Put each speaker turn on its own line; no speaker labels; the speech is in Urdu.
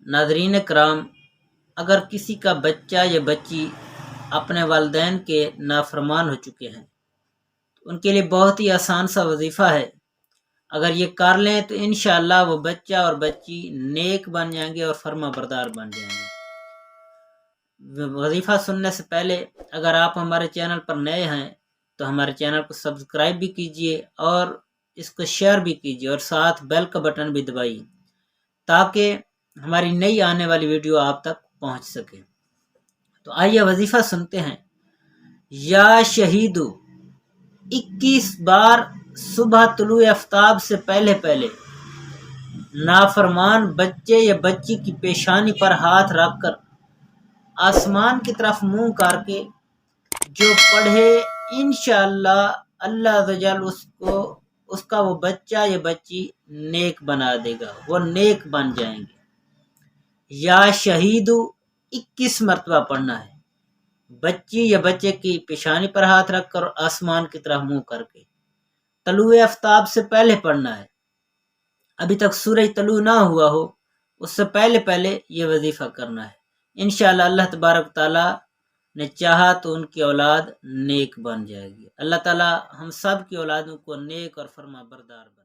ناظرین کرام، اگر کسی کا بچہ یا بچی اپنے والدین کے نافرمان ہو چکے ہیں تو ان کے لیے بہت ہی آسان سا وظیفہ ہے. اگر یہ کر لیں تو انشاءاللہ وہ بچہ اور بچی نیک بن جائیں گے اور فرما بردار بن جائیں گے. وظیفہ سننے سے پہلے اگر آپ ہمارے چینل پر نئے ہیں تو ہمارے چینل کو سبسکرائب بھی کیجئے اور اس کو شیئر بھی کیجئے اور ساتھ بیل کا بٹن بھی دبائیے تاکہ ہماری نئی آنے والی ویڈیو آپ تک پہنچ سکے. تو آئیے وظیفہ سنتے ہیں. یا شہیدو، 21 بار صبح طلوع آفتاب سے پہلے پہلے نافرمان بچے یا بچی کی پیشانی پر ہاتھ رکھ کر آسمان کی طرف منہ کر کے جو پڑھے انشاءاللہ اللہ عز و جل اس کا وہ بچہ یا بچی نیک بنا دے گا، وہ نیک بن جائیں گے. یا شہیدو 21 مرتبہ پڑھنا ہے، بچی یا بچے کی پیشانی پر ہاتھ رکھ کر آسمان کی طرف منہ کر کے. طلوع آفتاب سے پہلے پڑھنا ہے، ابھی تک سورج طلوع نہ ہوا ہو اس سے پہلے پہلے یہ وظیفہ کرنا ہے. انشاءاللہ اللہ تبارک تعالی نے چاہا تو ان کی اولاد نیک بن جائے گی. اللہ تعالی ہم سب کی اولادوں کو نیک اور فرما بردار بن